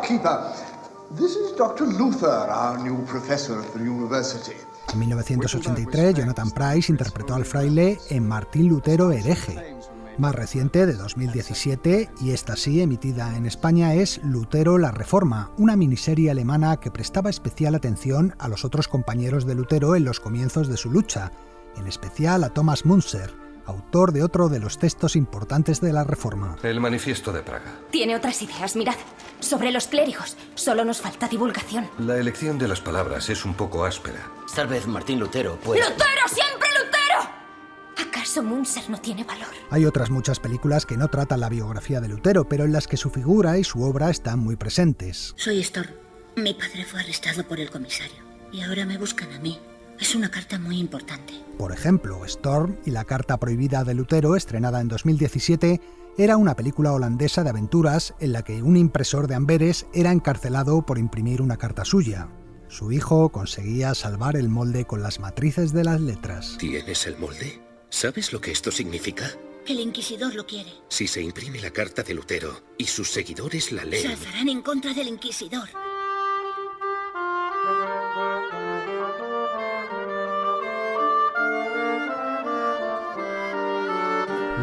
Keeper. This is Dr. Luther, our new professor at the university.
En 1983, Jonathan Pryce interpretó al fraile en Martín Lutero hereje. Más reciente, de 2017, y esta sí emitida en España, es Lutero la Reforma, una miniserie alemana que prestaba especial atención a los otros compañeros de Lutero en los comienzos de su lucha, en especial a Thomas Müntzer, autor de otro de los textos importantes de la Reforma.
El Manifiesto de Praga.
Tiene otras ideas, mirad. Sobre los clérigos, solo nos falta divulgación.
La elección de las palabras es un poco áspera.
Tal vez Martín Lutero pueda...
¡Lutero, siempre Lutero! ¿Acaso Müntzer no tiene valor?
Hay otras muchas películas que no tratan la biografía de Lutero, pero en las que su figura y su obra están muy presentes.
Soy Storm. Mi padre fue arrestado por el comisario y ahora me buscan a mí. Es una carta muy importante.
Por ejemplo, Storm y la carta prohibida de Lutero, estrenada en 2017, era una película holandesa de aventuras en la que un impresor de Amberes era encarcelado por imprimir una carta suya. Su hijo conseguía salvar el molde con las matrices de las letras.
¿Tienes el molde? ¿Sabes lo que esto significa?
que el inquisidor lo quiere.
Si se imprime la carta de Lutero y sus seguidores la
Se
leen...
alzarán en contra del inquisidor.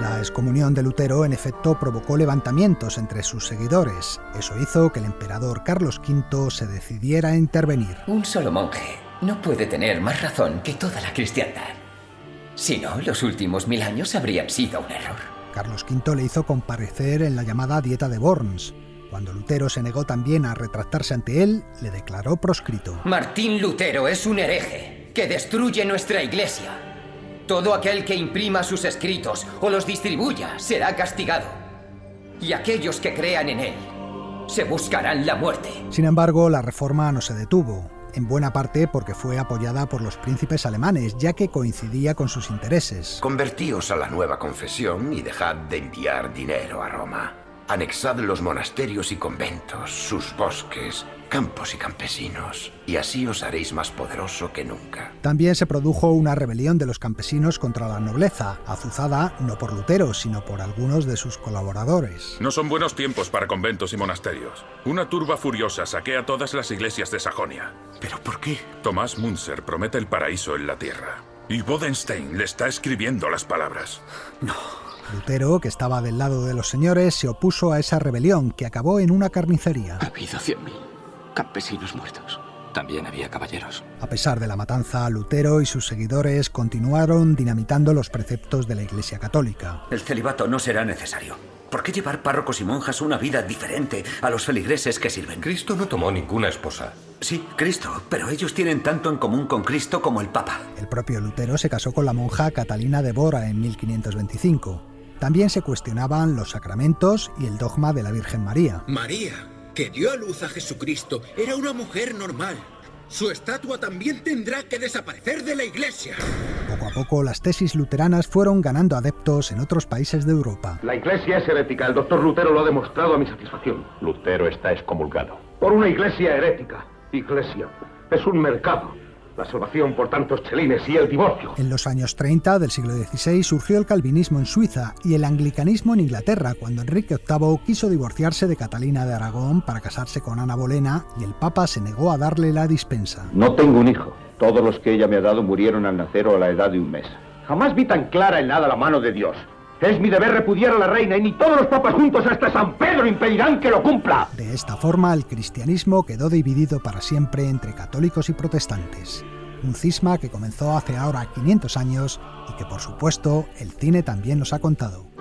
La excomunión de Lutero, en efecto, provocó levantamientos entre sus seguidores. Eso hizo que el emperador Carlos V se decidiera a intervenir.
Un solo monje no puede tener más razón que toda la cristiandad. Si no, los últimos 1000 años habrían sido un error.
Carlos V le hizo comparecer en la llamada Dieta de Worms. Cuando Lutero se negó también a retractarse ante él, le declaró proscrito.
Martín Lutero es un hereje que destruye nuestra iglesia. Todo aquel que imprima sus escritos o los distribuya será castigado. Y aquellos que crean en él se buscarán la muerte.
Sin embargo, la reforma no se detuvo, en buena parte porque fue apoyada por los príncipes alemanes, ya que coincidía con sus intereses.
Convertíos a la nueva confesión y dejad de enviar dinero a Roma. Anexad los monasterios y conventos, sus bosques, campos y campesinos, y así os haréis más poderoso que nunca.
También se produjo una rebelión de los campesinos contra la nobleza, azuzada no por Lutero, sino por algunos de sus colaboradores.
No son buenos tiempos para conventos y monasterios. Una turba furiosa saquea todas las iglesias de Sajonia.
¿Pero por qué?
Tomás Munzer promete el paraíso en la tierra. Y Bodenstein le está escribiendo las palabras.
No. Lutero, que estaba del lado de los señores, se opuso a esa rebelión, que acabó en una carnicería.
Ha habido 100.000 campesinos muertos. También había caballeros.
A pesar de la matanza, Lutero y sus seguidores continuaron dinamitando los preceptos de la Iglesia Católica.
El celibato no será necesario. ¿Por qué llevar párrocos y monjas una vida diferente a los feligreses que sirven?
Cristo no tomó ninguna esposa.
Sí, Cristo, pero ellos tienen tanto en común con Cristo como el Papa.
El propio Lutero se casó con la monja Catalina de Bora en 1525. También se cuestionaban los sacramentos y el dogma de la Virgen María.
María, que dio a luz a Jesucristo, era una mujer normal. Su estatua también tendrá que desaparecer de la iglesia.
Poco a poco, las tesis luteranas fueron ganando adeptos en otros países de Europa.
La iglesia es herética. El doctor Lutero lo ha demostrado a mi satisfacción.
Lutero está excomulgado.
Por una iglesia herética. Iglesia es un mercado. La salvación por tantos chelines y el divorcio.
En los años 30 del siglo XVI surgió el calvinismo en Suiza y el anglicanismo en Inglaterra, cuando Enrique VIII quiso divorciarse de Catalina de Aragón para casarse con Ana Bolena y el Papa se negó a darle la dispensa.
No tengo un hijo. Todos los que ella me ha dado murieron al nacer o a la edad de un mes.
Jamás vi tan clara en nada la mano de Dios. Es mi deber repudiar a la reina y ni todos los papas juntos hasta San Pedro impedirán que lo cumpla.
De esta forma, el cristianismo quedó dividido para siempre entre católicos y protestantes. Un cisma que comenzó hace ahora 500 años y que, por supuesto, el cine también nos ha contado.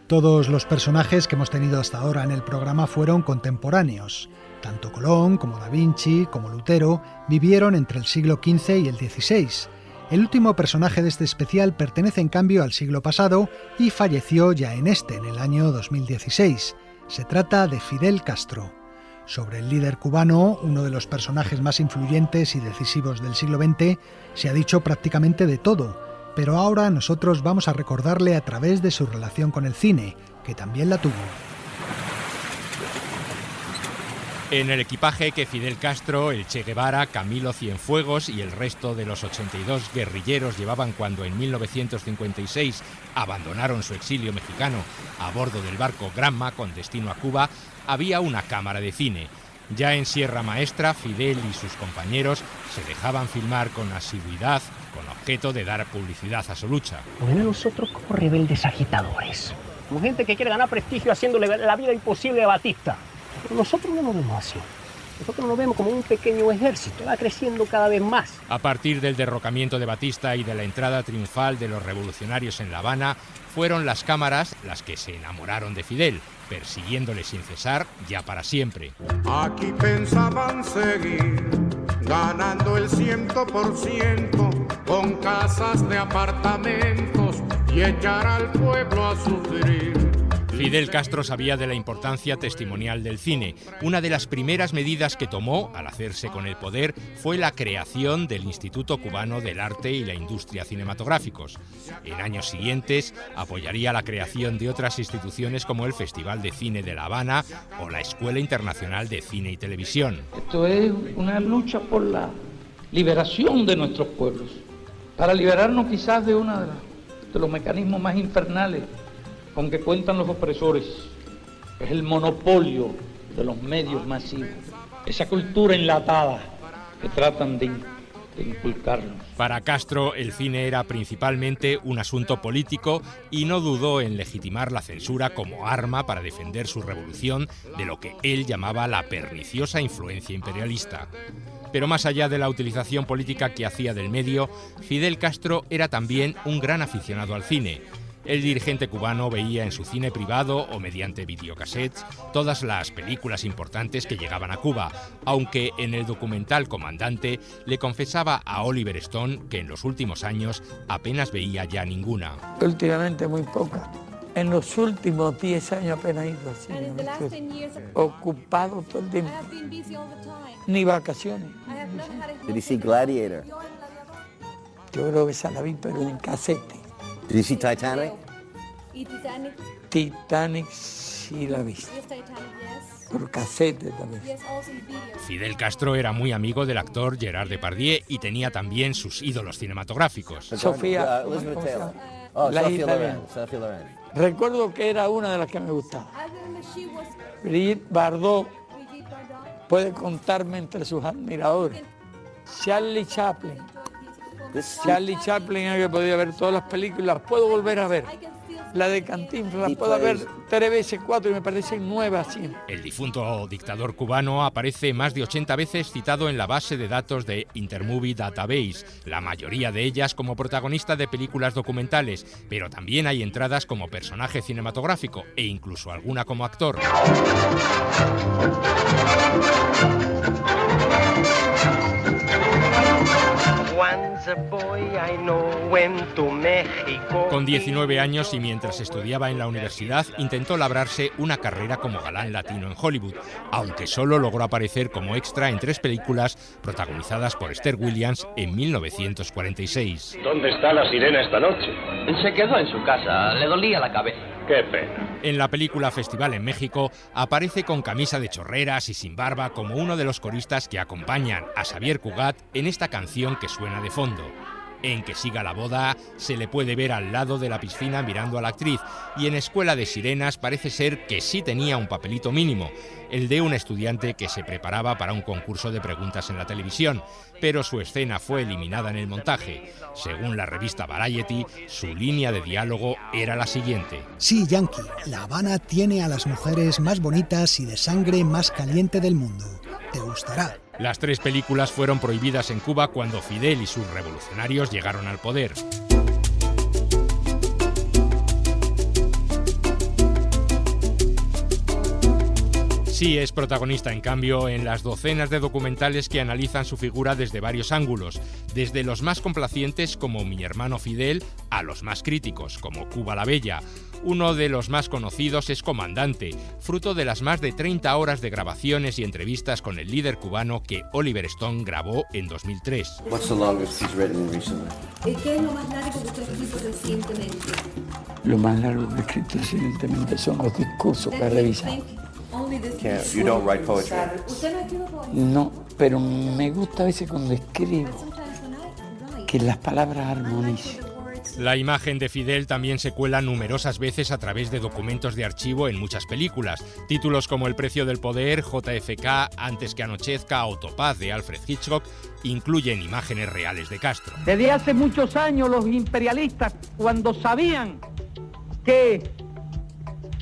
Todos los personajes que hemos tenido hasta ahora en el programa fueron contemporáneos. Tanto Colón como Da Vinci como Lutero vivieron entre el siglo XV y el XVI. El último personaje de este especial pertenece en cambio al siglo pasado y falleció ya en el año 2016. Se trata de Fidel Castro. Sobre el líder cubano, uno de los personajes más influyentes y decisivos del siglo XX, se ha dicho prácticamente de todo. Pero ahora nosotros vamos a recordarle a través de su relación con el cine, que también la tuvo.
En el equipaje que Fidel Castro, el Che Guevara, Camilo Cienfuegos y el resto de los 82 guerrilleros llevaban cuando en 1956 abandonaron su exilio mexicano a bordo del barco Granma con destino a Cuba, había una cámara de cine. Ya en Sierra Maestra, Fidel y sus compañeros se dejaban filmar con asiduidad, con objeto de dar publicidad a su lucha.
Nos ven a nosotros como rebeldes agitadores, como gente que quiere ganar prestigio haciéndole la vida imposible a Batista. Pero nosotros no nos vemos así. Nosotros nos vemos como un pequeño ejército, va creciendo cada vez más.
A partir del derrocamiento de Batista y de la entrada triunfal de los revolucionarios en La Habana, fueron las cámaras las que se enamoraron de Fidel, persiguiéndole sin cesar ya para siempre.
Aquí pensaban seguir, ganando el 100%, con casas de apartamentos y echar al pueblo a sufrir.
Fidel Castro sabía de la importancia testimonial del cine. Una de las primeras medidas que tomó al hacerse con el poder fue la creación del Instituto Cubano del Arte y la Industria Cinematográficos. En años siguientes apoyaría la creación de otras instituciones como el Festival de Cine de La Habana o la Escuela Internacional de Cine y Televisión.
Esto es una lucha por la liberación de nuestros pueblos, para liberarnos quizás de uno de los mecanismos más infernales con que cuentan los opresores, que es el monopolio de los medios masivos, esa cultura enlatada que tratan de inculcarnos.
Para Castro, el cine era principalmente un asunto político y no dudó en legitimar la censura como arma para defender su revolución de lo que él llamaba la perniciosa influencia imperialista. Pero más allá de la utilización política que hacía del medio, Fidel Castro era también un gran aficionado al cine. El dirigente cubano veía en su cine privado o mediante videocassettes todas las películas importantes que llegaban a Cuba, aunque en el documental Comandante le confesaba a Oliver Stone que en los últimos años apenas veía ya ninguna.
Últimamente muy poca. En los últimos 10 años apenas he ido así, ocupado todo el tiempo. Ni vacaciones.
Did you see Gladiator?
Yo creo que esa la vi, pero en casete.
Did you see Titanic?
Titanic sí la vi. Por casete también.
Fidel Castro era muy amigo del actor Gerard Depardieu y tenía también sus ídolos cinematográficos.
Sofía, la italiana. Recuerdo que era una de las que me gustaba. Brigitte Bardot puede contarme entre sus admiradores. Charlie Chaplin. Charlie Chaplin, es que podía ver todas las películas, las puedo volver a ver. La de Cantinflas, la puedo ver 3 veces, 4 y me parecen nuevas siempre.
El difunto dictador cubano aparece más de 80 veces citado en la base de datos de Intermovie Database, la mayoría de ellas como protagonista de películas documentales, pero también hay entradas como personaje cinematográfico e incluso alguna como actor. Con 19 años y mientras estudiaba en la universidad, intentó labrarse una carrera como galán latino en Hollywood, aunque solo logró aparecer como extra en 3 películas protagonizadas por Esther Williams en 1946.
¿Dónde está la sirena esta noche?
Se quedó en su casa, le dolía la cabeza.
¡Qué pena!
En la película Festival en México aparece con camisa de chorreras y sin barba como uno de los coristas que acompañan a Xavier Cugat en esta canción que suena de fondo. En Que siga la boda se le puede ver al lado de la piscina mirando a la actriz y en Escuela de Sirenas parece ser que sí tenía un papelito mínimo, el de un estudiante que se preparaba para un concurso de preguntas en la televisión, pero su escena fue eliminada en el montaje. Según la revista Variety, su línea de diálogo era la siguiente.
Sí, Yankee, La Habana tiene a las mujeres más bonitas y de sangre más caliente del mundo. Te gustará.
Las 3 películas fueron prohibidas en Cuba cuando Fidel y sus revolucionarios llegaron al poder. Sí es protagonista, en cambio, en las docenas de documentales que analizan su figura desde varios ángulos, desde los más complacientes como Mi hermano Fidel a los más críticos como Cuba la Bella. Uno de los más conocidos es Comandante, fruto de las más de 30 horas de grabaciones y entrevistas con el líder cubano que Oliver Stone grabó en 2003.
What's the longest he's written recently?
¿Qué es lo más largo que usted ha escrito recientemente?
Lo más largo que he escrito recientemente son los discursos que he revisado.
You don't write poetry.
No, pero me gusta a veces cuando escribo que las palabras armonicen.
La imagen de Fidel también se cuela numerosas veces a través de documentos de archivo en muchas películas. Títulos como El precio del poder, JFK, Antes que anochezca o Topaz de Alfred Hitchcock incluyen imágenes reales de Castro.
Desde hace muchos años los imperialistas, cuando sabían que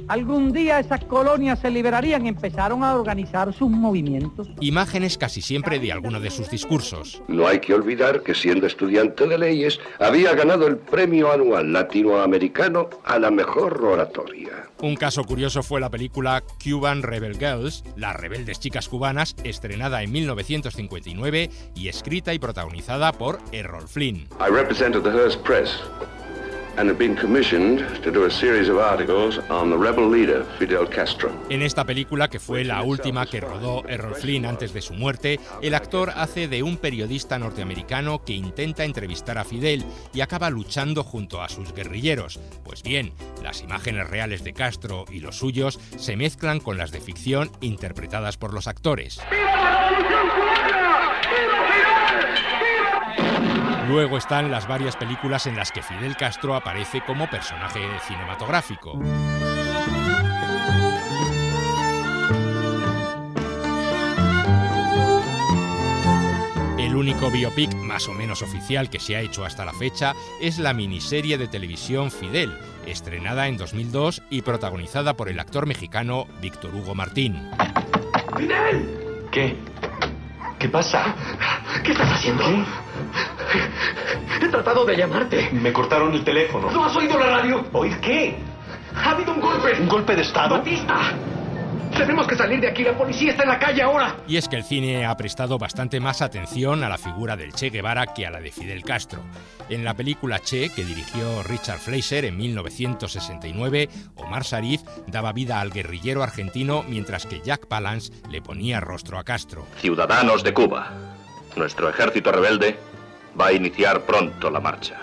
algún día esas colonias se liberarían, empezaron a organizar sus movimientos.
Imágenes casi siempre de alguno de sus discursos.
No hay que olvidar que siendo estudiante de leyes había ganado el premio anual latinoamericano a la mejor oratoria.
Un caso curioso fue la película Cuban Rebel Girls, Las rebeldes chicas cubanas, estrenada en 1959 y escrita y protagonizada por Errol Flynn.
I represented the Hearst Press and had been commissioned to do a series of articles on the rebel leader Fidel Castro.
En esta película, que fue la última que rodó Errol Flynn antes de su muerte, el actor hace de un periodista norteamericano que intenta entrevistar a Fidel y acaba luchando junto a sus guerrilleros. Pues bien, las imágenes reales de Castro y los suyos se mezclan con las de ficción interpretadas por los actores. Luego están las varias películas en las que Fidel Castro aparece como personaje cinematográfico. El único biopic más o menos oficial que se ha hecho hasta la fecha es la miniserie de televisión Fidel, estrenada en 2002 y protagonizada por el actor mexicano Víctor Hugo Martín.
¡Fidel! ¿Qué? ¿Qué pasa? ¿Qué estás haciendo? ¿Qué? He tratado de llamarte. Me cortaron el teléfono. ¿No has oído la radio? ¿Oír qué? Ha habido un golpe. ¿Un golpe de estado? ¡Batista! Tenemos que salir de aquí. La policía está en la calle ahora.
Y es que el cine ha prestado bastante más atención a la figura del Che Guevara que a la de Fidel Castro. En la película Che, que dirigió Richard Fleischer en 1969, Omar Sharif daba vida al guerrillero argentino mientras que Jack Palance le ponía rostro a Castro.
Ciudadanos de Cuba, nuestro ejército rebelde va a iniciar pronto la marcha.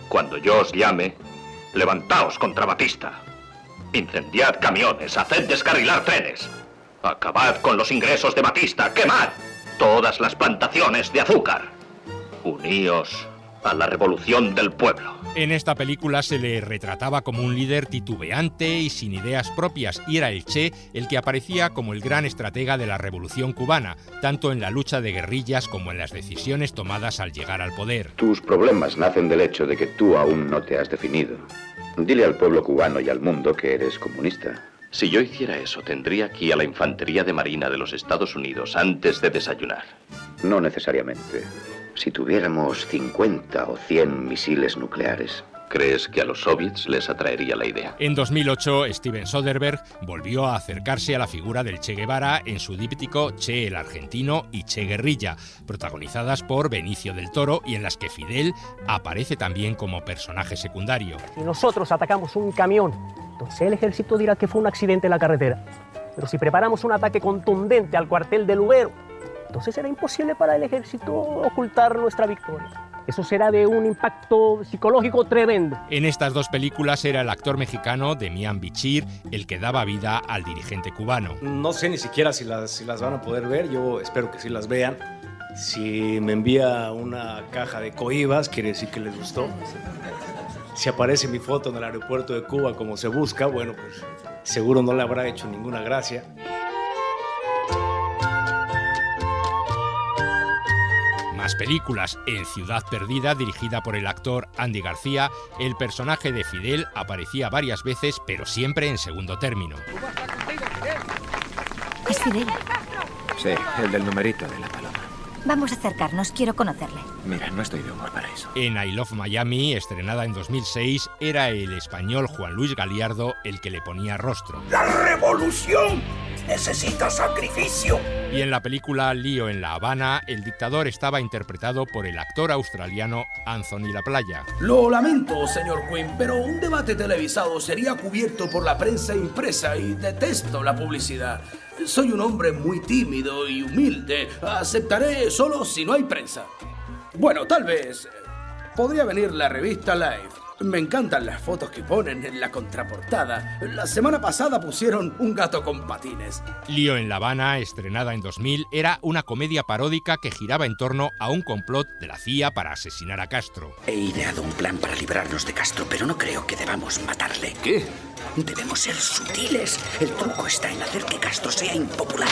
Cuando yo os llame, levantaos contra Batista. Incendiad camiones, haced descarrilar trenes. Acabad con los ingresos de Batista, quemad todas las plantaciones de azúcar. Uníos a la revolución del pueblo.
En esta película se le retrataba como un líder titubeante y sin ideas propias, y era el Che el que aparecía como el gran estratega de la revolución cubana, tanto en la lucha de guerrillas como en las decisiones tomadas al llegar al poder.
Tus problemas nacen del hecho de que tú aún no te has definido. Dile al pueblo cubano y al mundo que eres comunista.
Si yo hiciera eso, tendría aquí a la Infantería de Marina de los Estados Unidos antes de desayunar.
No necesariamente. Si tuviéramos 50 o 100 misiles nucleares.
¿Crees que a los soviets les atraería la idea?
En 2008, Steven Soderbergh volvió a acercarse a la figura del Che Guevara en su díptico Che el Argentino y Che Guerrilla, protagonizadas por Benicio del Toro y en las que Fidel aparece también como personaje secundario.
Si nosotros atacamos un camión, entonces el ejército dirá que fue un accidente en la carretera. Pero si preparamos un ataque contundente al cuartel de Luguero, entonces será imposible para el ejército ocultar nuestra victoria. Eso será de un impacto psicológico tremendo.
En estas dos películas era el actor mexicano Demián Bichir el que daba vida al dirigente cubano.
No sé ni siquiera si las van a poder ver, yo espero que sí las vean. Si me envía una caja de cohibas, quiere decir que les gustó. Si aparece mi foto en el aeropuerto de Cuba como se busca, bueno, pues seguro no le habrá hecho ninguna gracia.
Más películas. En Ciudad Perdida, dirigida por el actor Andy García, el personaje de Fidel aparecía varias veces, pero siempre en segundo término.
¿Es Fidel?
Sí, el del numerito de la paloma.
Vamos a acercarnos, quiero conocerle.
Mira, no estoy de humor para eso.
En I Love Miami, estrenada en 2006, era el español Juan Luis Galiardo el que le ponía rostro.
¡La revolución necesita sacrificio!
Y en la película Lío en La Habana, el dictador estaba interpretado por el actor australiano Anthony LaPlaya.
Lo lamento, señor Quinn, pero un debate televisado sería cubierto por la prensa impresa y detesto la publicidad. Soy un hombre muy tímido y humilde. Aceptaré solo si no hay prensa. Bueno, tal vez podría venir la revista Life. Me encantan las fotos que ponen en la contraportada. La semana pasada pusieron un gato con patines.
Lío en La Habana, estrenada en 2000, era una comedia paródica que giraba en torno a un complot de la CIA para asesinar a Castro.
He ideado un plan para librarnos de Castro, pero no creo que debamos matarle.
¿Qué?
Debemos ser sutiles. El truco está en hacer que Castro sea impopular.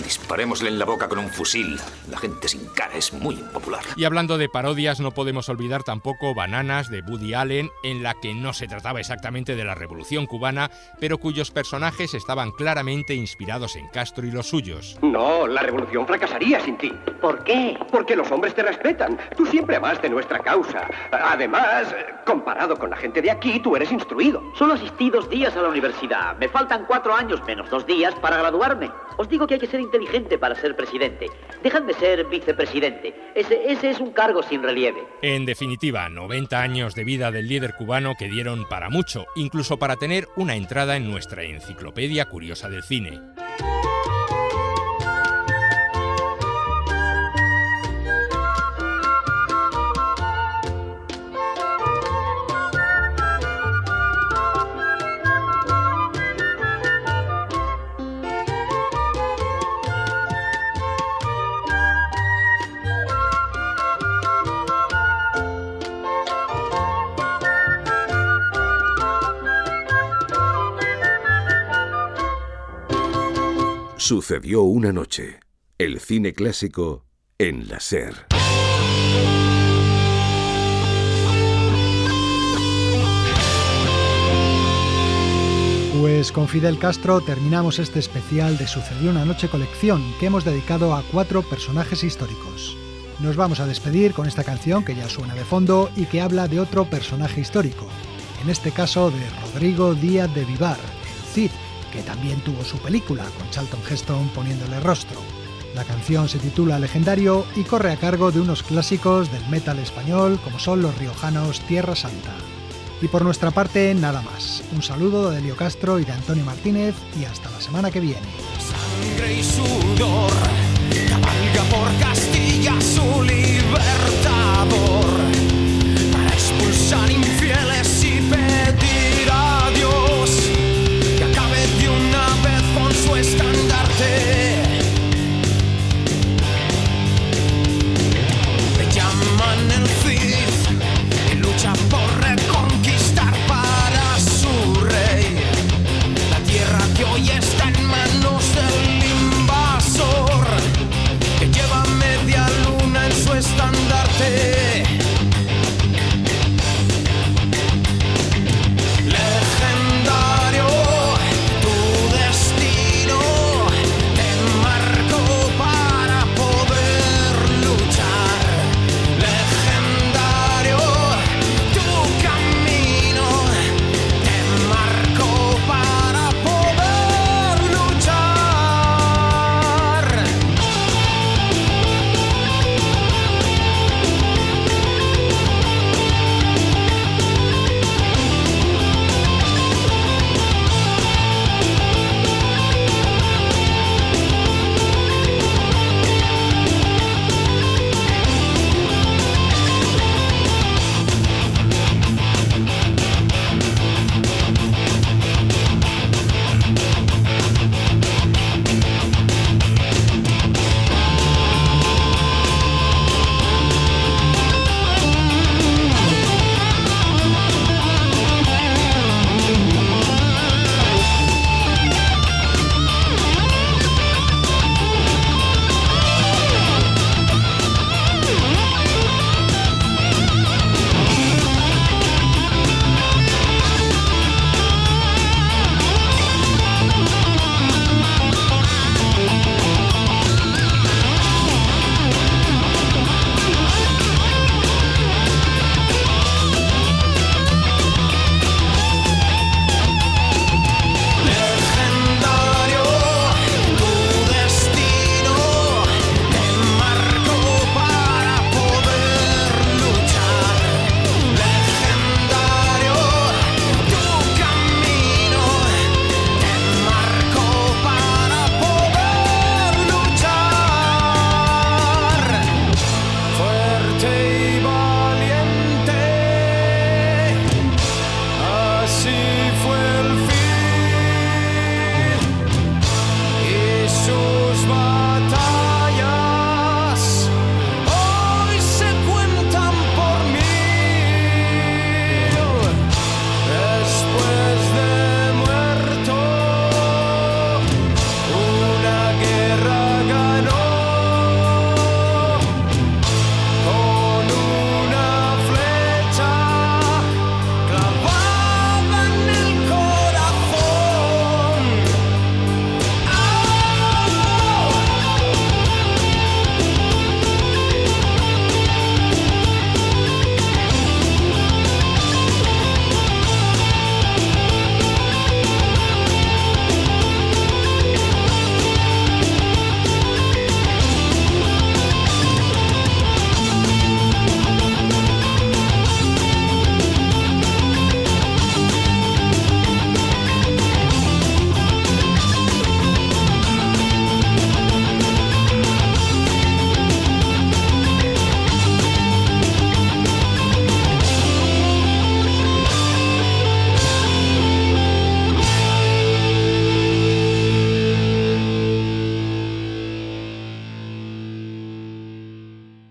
Disparémosle en la boca con un fusil. La gente sin cara es muy impopular.
Y hablando de parodias, no podemos olvidar tampoco Bananas, de Woody Allen, en la que no se trataba exactamente de la Revolución Cubana, pero cuyos personajes estaban claramente inspirados en Castro y los suyos.
No, la revolución fracasaría sin ti.
¿Por qué?
Porque los hombres te respetan. Tú siempre amaste nuestra causa. Además, comparado con la gente de aquí, tú eres instruido.
Solo asistí 2 días a la universidad. Me faltan 4 años menos 2 días para graduarme. Os digo que hay que ser inteligente para ser presidente. Dejad de ser vicepresidente. Ese es un cargo sin relieve.
En definitiva, 90 años de vida del líder cubano que dieron para mucho, incluso para tener una entrada en nuestra enciclopedia curiosa del cine.
Sucedió una noche. El cine clásico en la SER.
Pues con Fidel Castro terminamos este especial de Sucedió una noche colección que hemos dedicado a 4 personajes históricos. Nos vamos a despedir con esta canción que ya suena de fondo y que habla de otro personaje histórico, en este caso de Rodrigo Díaz de Vivar, el Cid, que también tuvo su película, con Charlton Heston poniéndole rostro. La canción se titula Legendario y corre a cargo de unos clásicos del metal español como son los riojanos Tierra Santa. Y por nuestra parte, nada más. Un saludo de Elio Castro y de Antonio Martínez y hasta la semana que viene.
Sangre y sudor, cabalga por Castilla su libertador, para expulsar infieles y pedir a Dios que acabe de una vez con su estandarte. Le llaman el Cid, que lucha por reconquistar para su rey la tierra que hoy está en manos del invasor.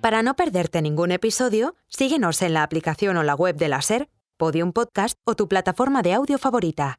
Para no perderte ningún episodio, síguenos en la aplicación o la web de la SER, Podium Podcast o tu plataforma de audio favorita.